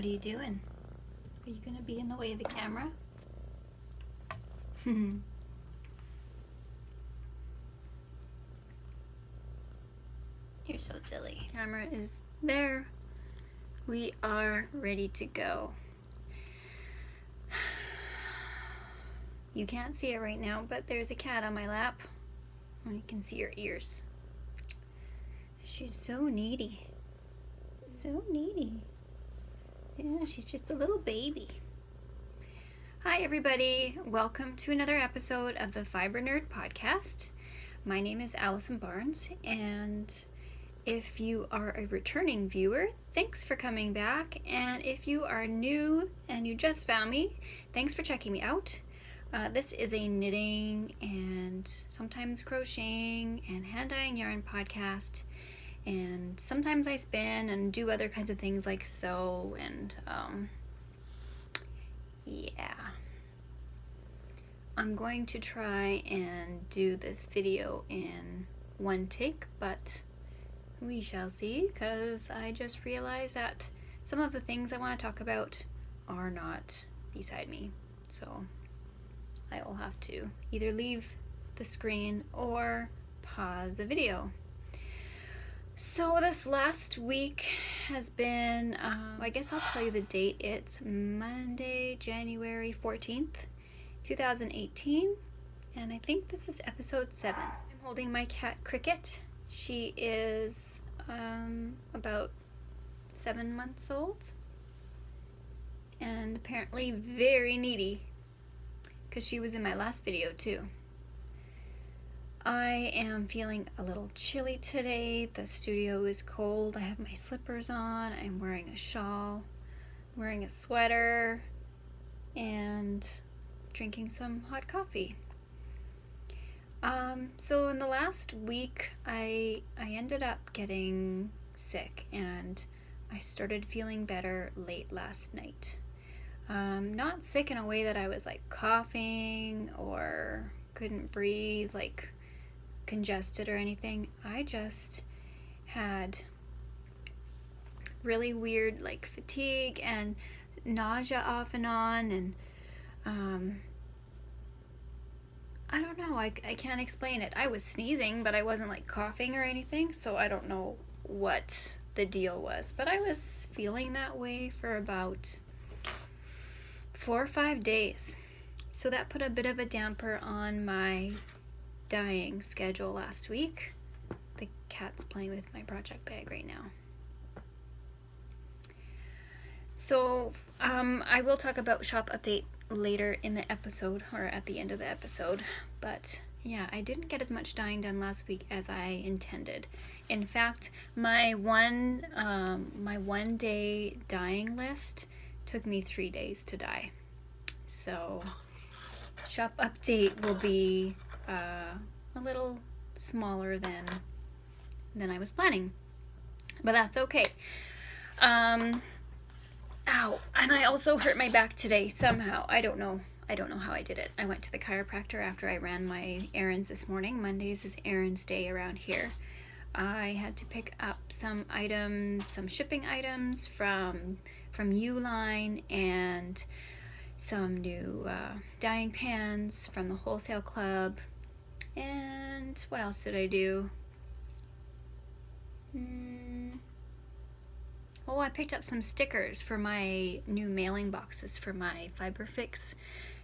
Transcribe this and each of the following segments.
What are you doing? Are you gonna be in the way of the camera? You're so silly. Camera is there. We are ready to go. You can't see it right now, but there's a cat on my lap. And you can see her ears. She's so needy. So needy. Yeah, she's just a little baby. Hi everybody, welcome to another episode of the Fibre Nerd Podcast. My name is Allison Barnes, and if you are a returning viewer, thanks for coming back. And if you are new and you just found me, thanks for checking me out. This is a knitting and sometimes crocheting and hand dyeing yarn podcast. And sometimes I spin and do other kinds of things like sew and yeah. I'm going to try and do this video in one take, but we shall see, because I just realized that some of the things I want to talk about are not beside me. So I will have to either leave the screen or pause the video. So this last week has been, I guess I'll tell you the date. It's Monday, January 14th, 2018, and I think this is episode 7. I'm holding my cat Cricket. She is about 7 months old and apparently very needy, because she was in my last video too. I am feeling a little chilly today. The studio is cold. I have my slippers on. I'm wearing a shawl, wearing a sweater, and drinking some hot coffee. So in the last week, I ended up getting sick, and I started feeling better late last night. Not sick in a way that I was like coughing or couldn't breathe, like congested or anything. I just had really weird like fatigue and nausea off and on, and I don't know, I can't explain it. I was sneezing, but I wasn't like coughing or anything, so I don't know what the deal was, but I was feeling that way for about 4 or 5 days. So that put a bit of a damper on my dyeing schedule last week. The cat's playing with my project bag right now. So I will talk about shop update later in the episode, or at the end of the episode, but yeah, I didn't get as much dyeing done last week as I intended. In fact, my one day dyeing list took me 3 days to dye. So shop update will be a little smaller than I was planning, but that's okay. Ow, and I also hurt my back today somehow. I don't know how I did it. I went to the chiropractor after I ran my errands this morning. Mondays is errands day around here. I had to pick up some items, some shipping items from Uline, and some new dyeing pans from the wholesale club. And what else did I do? Oh, I picked up some stickers for my new mailing boxes for my FibreFix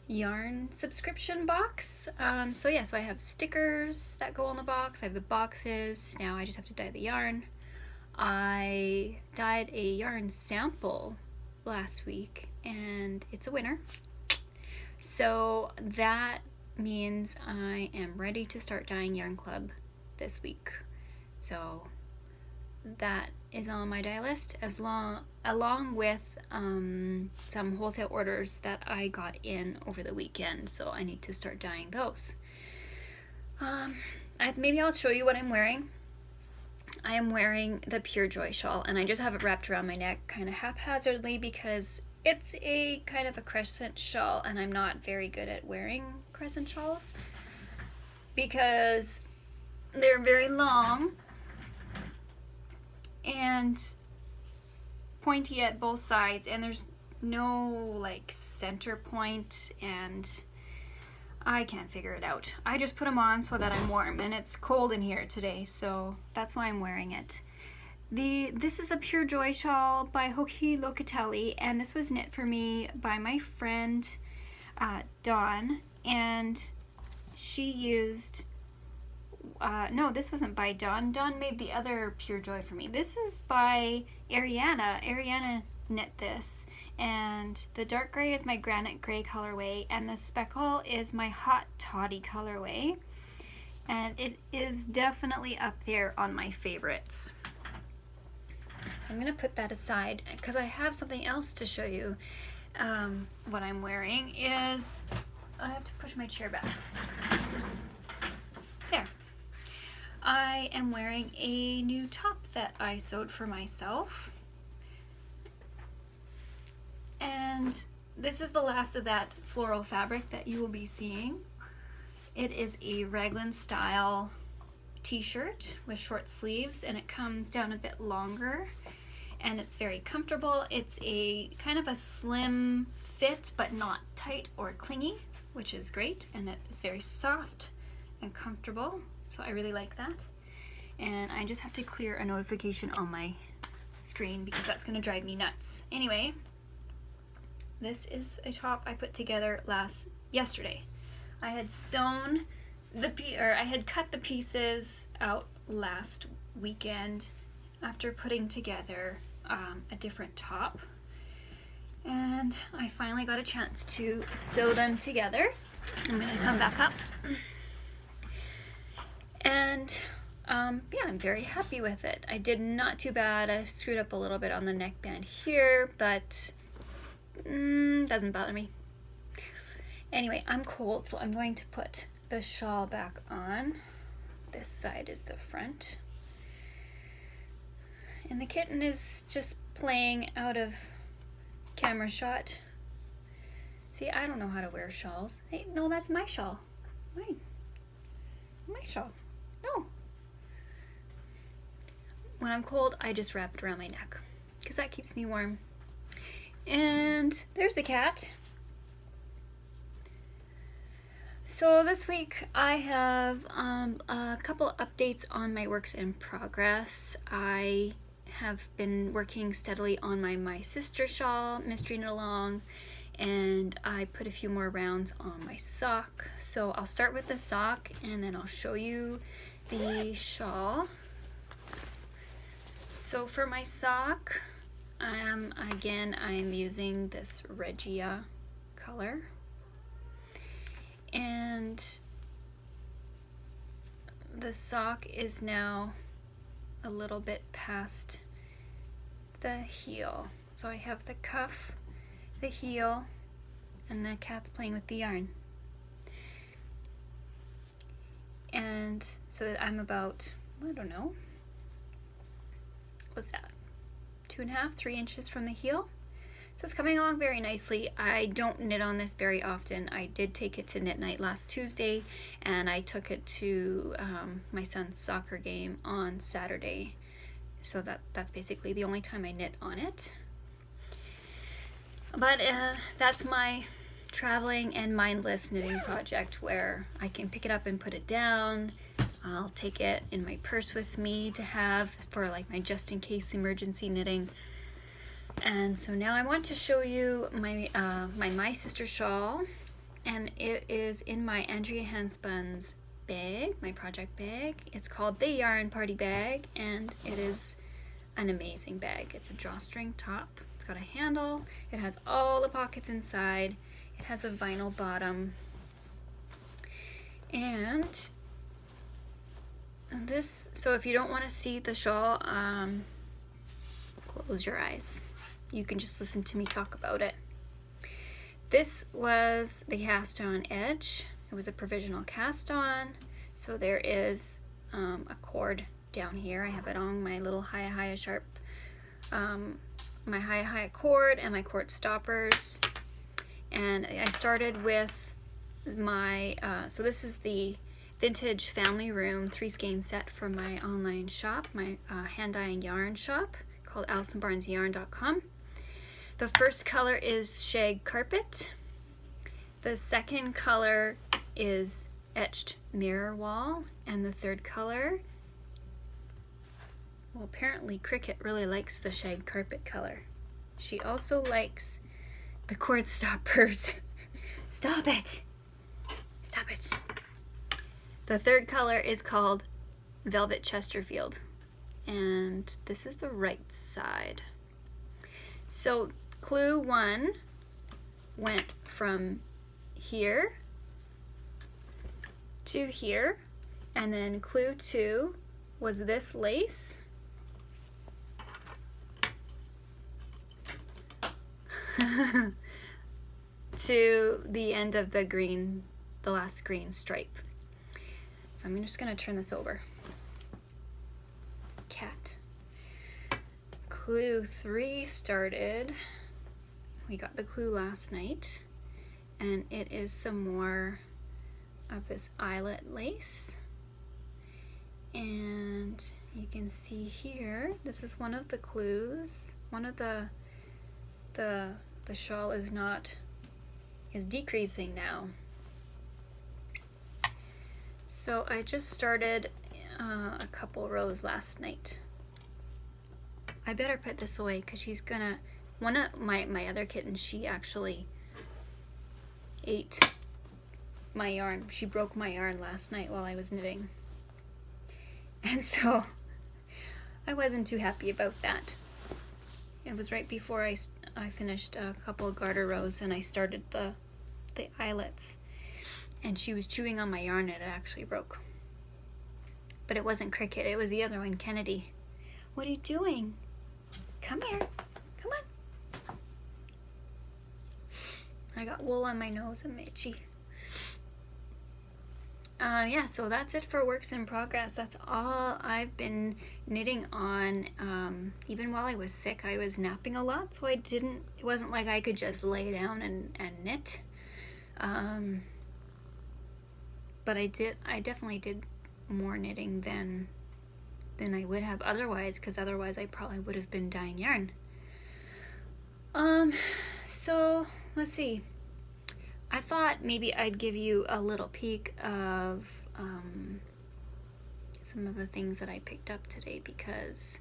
yarn subscription box. So I have stickers that go on the box. I have the boxes. Now I just have to dye the yarn. I dyed a yarn sample last week, and it's a winner. So that means I am ready to start dyeing Yarn Club this week. So that is on my dye list, along with some wholesale orders that I got in over the weekend, so I need to start dyeing those. Maybe I'll show you what I'm wearing. I am wearing the Pure Joy shawl, and I just have it wrapped around my neck kind of haphazardly because it's a kind of a crescent shawl, and I'm not very good at wearing crescent shawls because they're very long, and pointy at both sides, and there's no like center point, and I can't figure it out. I just put them on so that I'm warm, and it's cold in here today, so that's why I'm wearing it. This is the Pure Joy shawl by Locatelli, and this was knit for me by my friend Dawn, and she used no, this wasn't by Dawn. Dawn made the other Pure Joy for me. This is by Ariana. Ariana knit this, and the dark gray is my Granite gray colorway, and the speckle is my hot Toddy colorway, and it is definitely up there on my favorites. I'm gonna put that aside because I have something else to show you. What I'm wearing is, I have to push my chair back. There. I am wearing a new top that I sewed for myself. And this is the last of that floral fabric that you will be seeing. It is a raglan style t-shirt with short sleeves, and it comes down a bit longer, and it's very comfortable. It's a kind of a slim fit, but not tight or clingy, which is great, and it is very soft and comfortable, so I really like that. And I just have to clear a notification on my screen because that's going to drive me nuts. Anyway, this is a top I put together yesterday. I had sewn I had cut the pieces out last weekend after putting together a different top, and I finally got a chance to sew them together. I'm going to come back up, and yeah, I'm very happy with it. I did not too bad. I screwed up a little bit on the neckband here, but doesn't bother me. Anyway, I'm cold, so I'm going to put the shawl back on. This side is the front. And the kitten is just playing out of camera shot. See, I don't know how to wear shawls. Hey, no, that's my shawl. Mine. My shawl. No. When I'm cold, I just wrap it around my neck because that keeps me warm. And there's the cat. So this week I have a couple updates on my works in progress. I have been working steadily on my sister shawl, Mystery Knit Along, and I put a few more rounds on my sock. So I'll start with the sock and then I'll show you the shawl. So for my sock, again, I'm using this Regia color, and the sock is now a little bit past the heel. So I have the cuff, the heel, and the cat's playing with the yarn. And so that I'm about, I don't know, what's that? 2.5, 3 inches from the heel. So it's coming along very nicely. I don't knit on this very often. I did take it to knit night last Tuesday, and I took it to my son's soccer game on Saturday. So that's basically the only time I knit on it. But that's my traveling and mindless knitting project where I can pick it up and put it down. I'll take it in my purse with me to have for like my just in case emergency knitting. And so now I want to show you my sister shawl, and it is in my Andrea Handspun's bag, my project bag. It's called the Yarn Party Bag, and it is an amazing bag. It's a drawstring top. It's got a handle. It has all the pockets inside. It has a vinyl bottom. And this, so if you don't want to see the shawl, close your eyes. You can just listen to me talk about it. This was the cast on edge. It was a provisional cast on. So there is a cord down here. I have it on my little Haya Sharp, my Haya cord and my cord stoppers. And I started with my, so this is the Vintage Family Room 3-skein set from my online shop, my hand dyeing yarn shop called AllisonBarnesYarn.com. The first color is Shag Carpet. The second color is Etched Mirror Wall. And the third color, well, apparently Cricket really likes the Shag Carpet color. She also likes the cord stoppers. Stop it! Stop it. The third color is called Velvet Chesterfield. And this is the right side. So clue 1 went from here to here, and then clue 2 was this lace. To the end of the green, the last green stripe. So I'm just gonna turn this over. Cat. Clue 3 started, we got the clue last night, and it is some more of this eyelet lace. And you can see here, this is one of the clues. One of the shawl is decreasing now. So I just started a couple rows last night. I better put this away because she's gonna, one of my other kittens, she actually ate my yarn. She broke my yarn last night while I was knitting. And so I wasn't too happy about that. It was right before I finished a couple of garter rows and I started the eyelets. And she was chewing on my yarn and it actually broke. But it wasn't Cricket, it was the other one, Kennedy. What are you doing? Come here. Come on. I got wool on my nose. I'm itchy. Yeah, so that's it for works in progress. That's all I've been knitting on. Even while I was sick, I was napping a lot, so it wasn't like I could just lay down and knit. But I definitely did more knitting than I would have otherwise, because otherwise I probably would have been dyeing yarn. So let's see. I thought maybe I'd give you a little peek of some of the things that I picked up today, because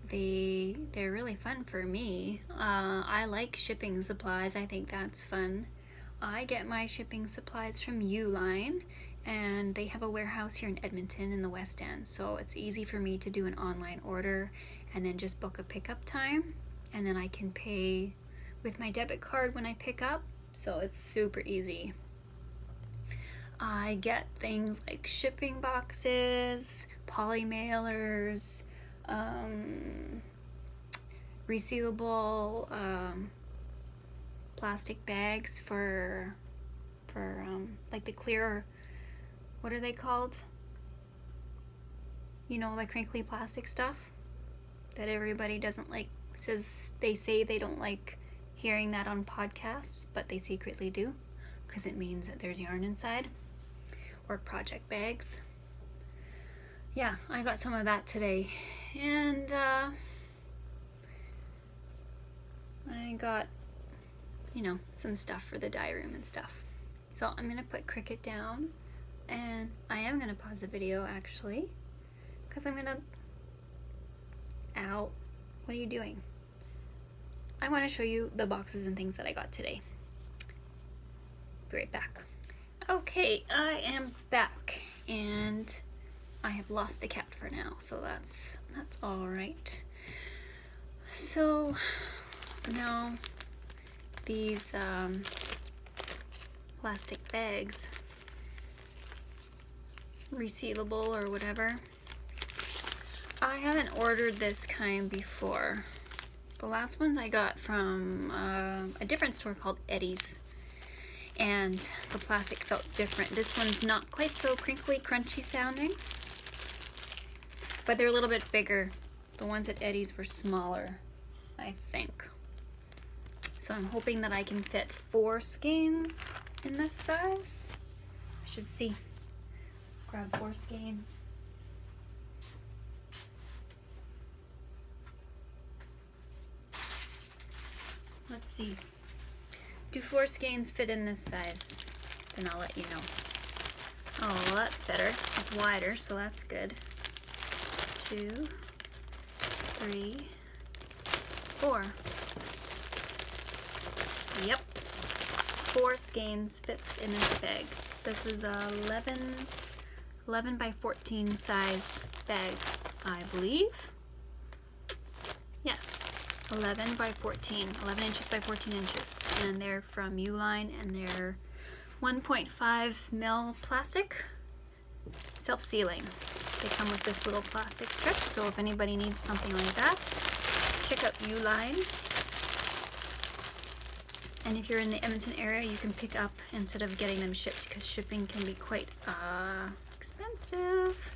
they're really fun for me. I like shipping supplies. I think that's fun. I get my shipping supplies from Uline, and they have a warehouse here in Edmonton in the West End, so it's easy for me to do an online order and then just book a pickup time, and then I can pay with my debit card when I pick up, so it's super easy. I get things like shipping boxes, poly mailers, resealable plastic bags for like the clear, what are they called? You know, like crinkly plastic stuff that everybody doesn't like. They say they don't like hearing that on podcasts, but they secretly do, because it means that there's yarn inside. Or project bags. Yeah, I got some of that today. And I got, you know, some stuff for the dye room and stuff. So I'm gonna put Cricket down, and I am gonna pause the video actually, because I'm gonna, ow, what are you doing? I want to show you the boxes and things that I got today. Be right back. Okay, I am back, and I have lost the cat for now, so that's all right. So now these plastic bags, resealable or whatever. I haven't ordered this kind before. The last ones I got from a different store called Eddie's, and the plastic felt different. This one's not quite so crinkly, crunchy sounding, but they're a little bit bigger. The ones at Eddie's were smaller, I think. So I'm hoping that I can fit 4 skeins in this size. I should see. Grab 4 skeins. see. Do 4 skeins fit in this size? Then I'll let you know. Oh, well, that's better. It's wider, so that's good. 2, 3, 4. Yep. 4 skeins fits in this bag. This is a 11 by 14 size bag, I believe. Yes, 11 by 14, 11 inches by 14 inches. And they're from Uline, and they're 1.5 mil plastic, self-sealing. They come with this little plastic strip, so if anybody needs something like that, check out Uline. And if you're in the Edmonton area, you can pick up instead of getting them shipped, because shipping can be quite expensive,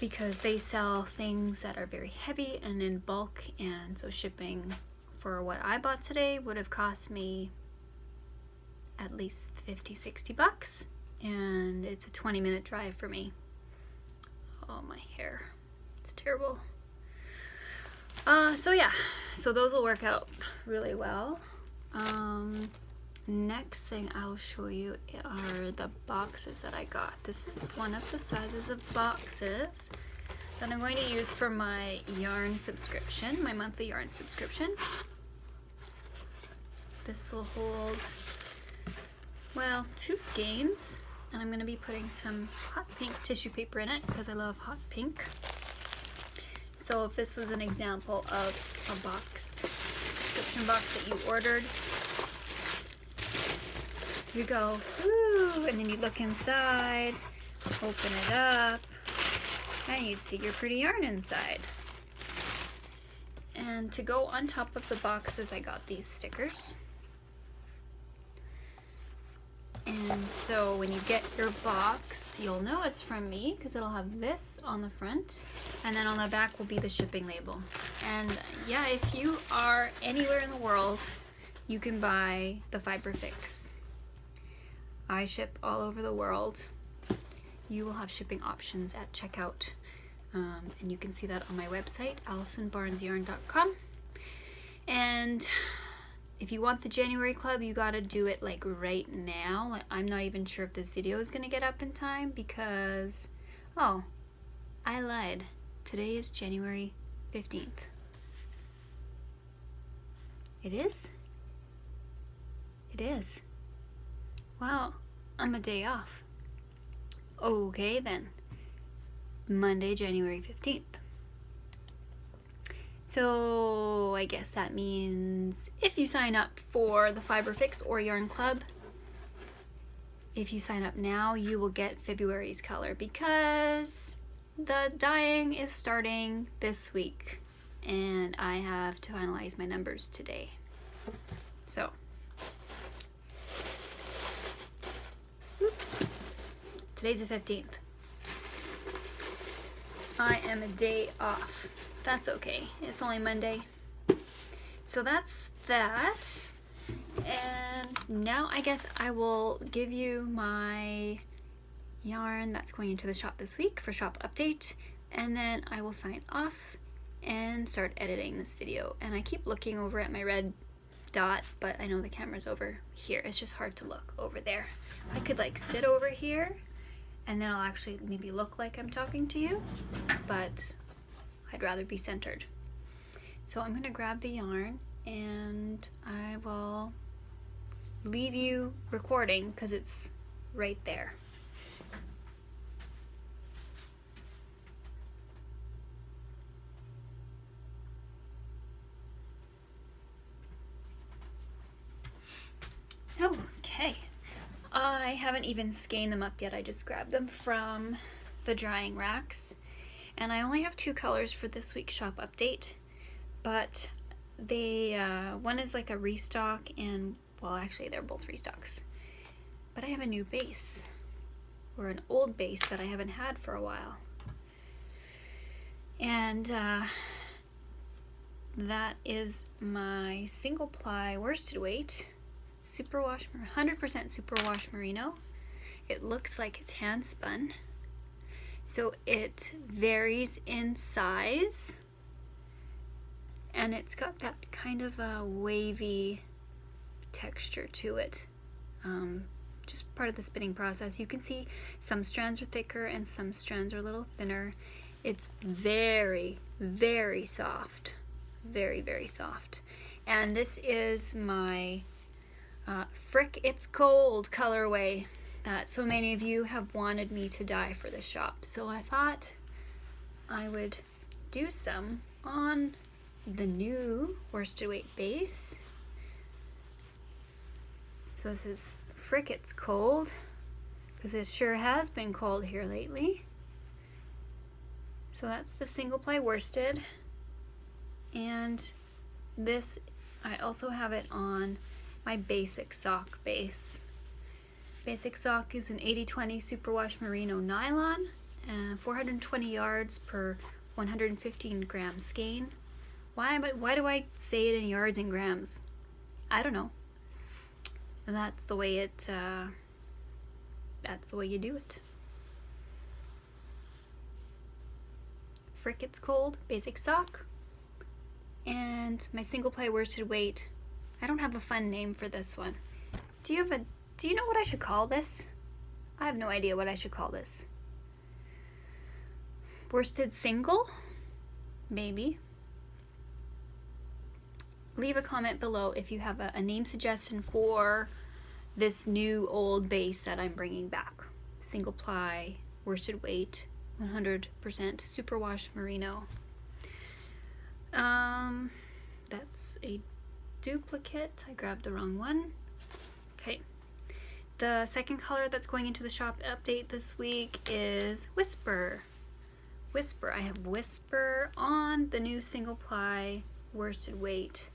because they sell things that are very heavy and in bulk, and so shipping for what I bought today would have cost me at least 50-60 bucks, and it's a 20-minute drive for me. Oh, my hair, it's terrible. So yeah, so those will work out really well. Next thing I'll show you are the boxes that I got. This is one of the sizes of boxes that I'm going to use for my yarn subscription, my monthly yarn subscription. This will hold, well, 2 skeins, and I'm going to be putting some hot pink tissue paper in it because I love hot pink. So if this was an example of a box, subscription box that you ordered, you go, ooh, and then you look inside, open it up, and you'd see your pretty yarn inside. And to go on top of the boxes, I got these stickers. And so when you get your box, you'll know it's from me because it'll have this on the front, and then on the back will be the shipping label. And yeah, if you are anywhere in the world, you can buy the Fibre Fix. I ship all over the world. You will have shipping options at checkout, and you can see that on my website, AllisonBarnesYarn.com. And if you want the January club, you gotta do it like right now. Like, I'm not even sure if this video is gonna get up in time because, oh, I lied. Today is January 15th. It is? It is. Wow, I'm a day off. Okay then. Monday, January 15th. So I guess that means if you sign up for the Fibre Fix or Yarn Club, if you sign up now, you will get February's color because the dyeing is starting this week and I have to finalize my numbers today. So, oops, today's the 15th. I am a day off. That's okay. It's only Monday. So that's that. And now I guess I will give you my yarn that's going into the shop this week for shop update. And then I will sign off and start editing this video. And I keep looking over at my red dot, but I know the camera's over here. It's just hard to look over there. I could like sit over here and then I'll actually maybe look like I'm talking to you, but I'd rather be centered. So I'm gonna grab the yarn and I will leave you recording because it's right there. Okay, I haven't even skeined them up yet. I just grabbed them from the drying racks. And I only have 2 colors for this week's shop update, but they, one is like a restock and, well, actually they're both restocks. But I have a new base, or an old base that I haven't had for a while. And that is my single ply worsted weight, superwash, 100% superwash merino. It looks like it's hand spun. So it varies in size and it's got that kind of a wavy texture to it. Just part of the spinning process. You can see some strands are thicker and some strands are a little thinner. It's very, very soft. Very, very soft. And this is my Frick It's Cold colorway that so many of you have wanted me to dye for the shop. So I thought I would do some on the new worsted weight base. So this is Frick It's Cold, because it sure has been cold here lately. So that's the single ply worsted, and this, I also have it on my basic sock base. Basic sock is an 80/20 superwash merino nylon, 420 yards per 115 gram skein. Why do I say it in yards and grams? I don't know. And that's the way you do it. Frick It's Cold basic sock, and my single ply worsted weight. I don't have a fun name for this one. Do you know what I should call this? I have no idea what I should call this. Worsted single? Maybe. Leave a comment below if you have a name suggestion for this new old base that I'm bringing back. Single ply, worsted weight, 100% superwash merino. That's a duplicate. I grabbed the wrong one. Okay. The second color that's going into the shop update this week is Whisper. Whisper. I have Whisper on the new single ply worsted weight.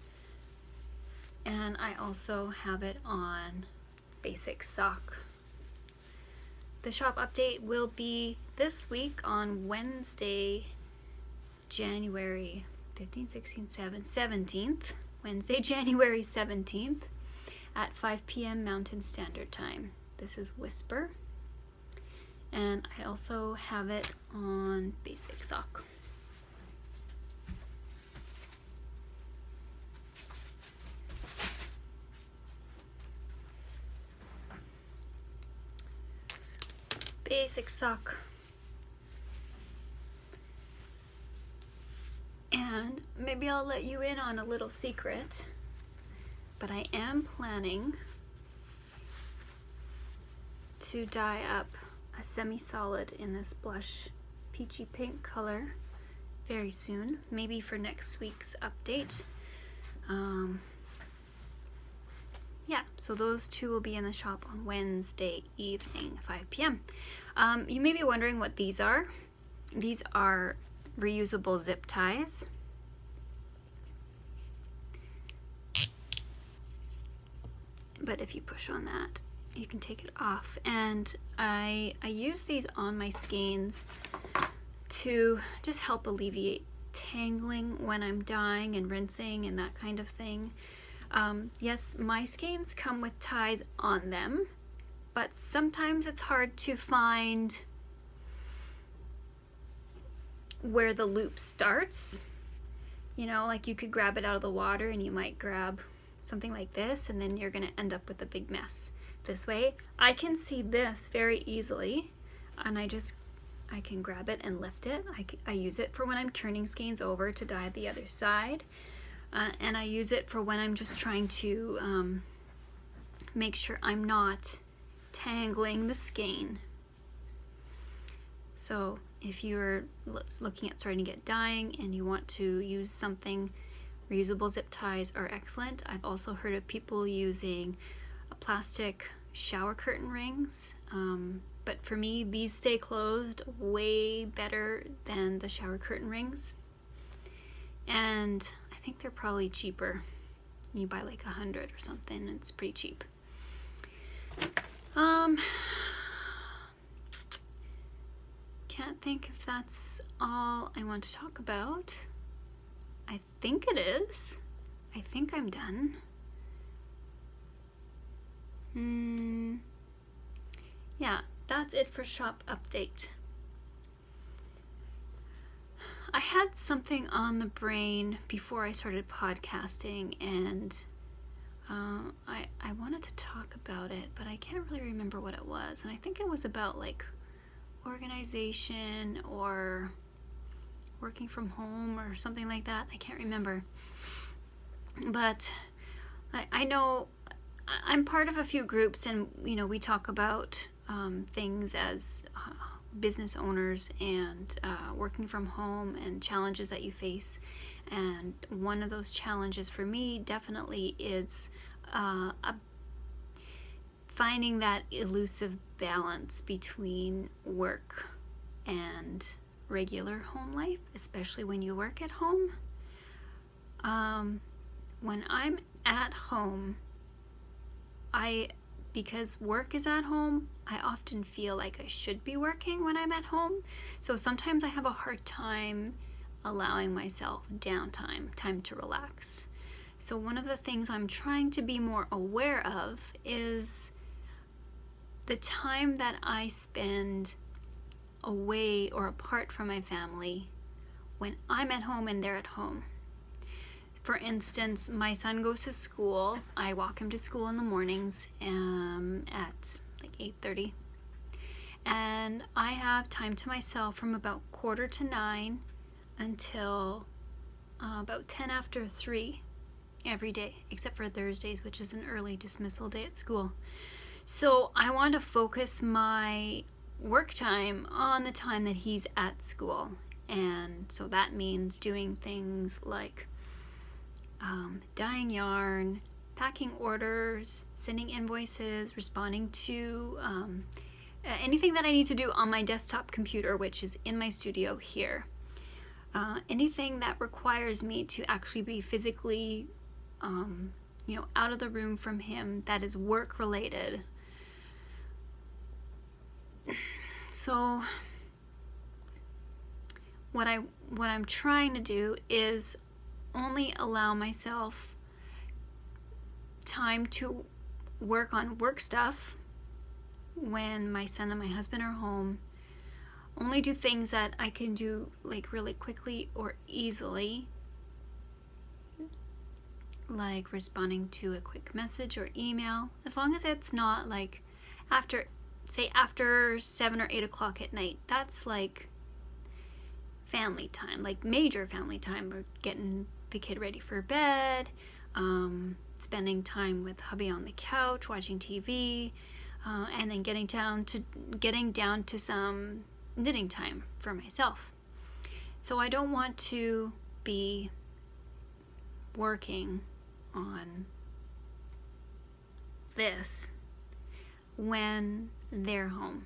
And I also have it on basic sock. The shop update will be this week on Wednesday, January 15th, 16th, 17th. Wednesday, January 17th at 5 p.m. Mountain Standard Time. This is Whisper. And I also have it on basic sock. Basic sock. And maybe I'll let you in on a little secret, but I am planning to dye up a semi-solid in this blush peachy pink color very soon, maybe for next week's update. Yeah, so those two will be in the shop on Wednesday evening, 5 p.m. You may be wondering what these are. These are reusable zip ties. But if you push on that, you can take it off. And I use these on my skeins to just help alleviate tangling when I'm dyeing and rinsing and that kind of thing. Yes, my skeins come with ties on them, but sometimes it's hard to find where the loop starts. You know, like you could grab it out of the water and you might grab something like this, and then you're going to end up with a big mess. This way, I can see this very easily, and I can grab it and lift it. I use it for when I'm turning skeins over to dye the other side. And I use it for when I'm just trying to make sure I'm not tangling the skein. So if you're looking at starting to get dyeing and you want to use something, reusable zip ties are excellent. I've also heard of people using plastic shower curtain rings, but for me these stay closed way better than the shower curtain rings. And I think they're probably cheaper. You buy like 100 or something, and it's pretty cheap. Can't think if that's all I want to talk about. I think it is. I think I'm done. Yeah, that's it for shop update. I had something on the brain before I started podcasting, and I wanted to talk about it, but I can't really remember what it was. And I think it was about like organization or working from home or something like that. I can't remember. But I know I'm part of a few groups, and we talk about things as business owners and working from home and challenges that you face. And one of those challenges for me definitely is finding that elusive balance between work and regular home life, especially when you work at home. When I'm at home, because work is at home, I often feel like I should be working when I'm at home. So sometimes I have a hard time allowing myself downtime, time to relax. So one of the things I'm trying to be more aware of is the time that I spend away or apart from my family when I'm at home and they're at home. For instance, my son goes to school. I walk him to school in the mornings at like 8:30. And I have time to myself from about 8:45 until about 10 after 3 every day, except for Thursdays, which is an early dismissal day at school. So I want to focus my work time on the time that he's at school. And so that means doing things like dyeing yarn, packing orders, sending invoices, responding to anything that I need to do on my desktop computer, which is in my studio here. Anything that requires me to actually be physically, out of the room from him that is work related. So what I'm trying to do is only allow myself time to work on work stuff when my son and my husband are home. Only do things that I can do like really quickly or easily, like responding to a quick message or email, as long as it's not like after 7 or 8 o'clock at night. That's like family time, like major family time. We're getting the kid ready for bed, spending time with hubby on the couch watching TV, and then getting down to some knitting time for myself. So I don't want to be working on this when they're home.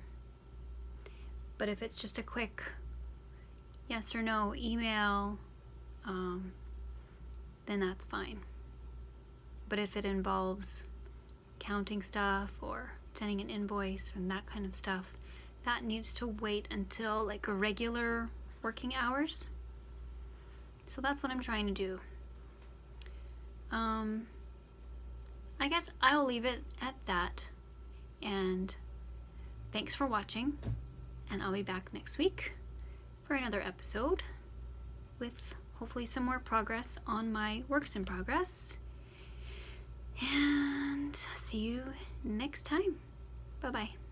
But if it's just a quick yes or no email, then that's fine. But if it involves counting stuff or sending an invoice and that kind of stuff, that needs to wait until like a regular working hours. So that's what I'm trying to do. I guess I'll leave it at that. And thanks for watching. And I'll be back next week for another episode with hopefully some more progress on my works in progress. And see you next time. Bye-bye.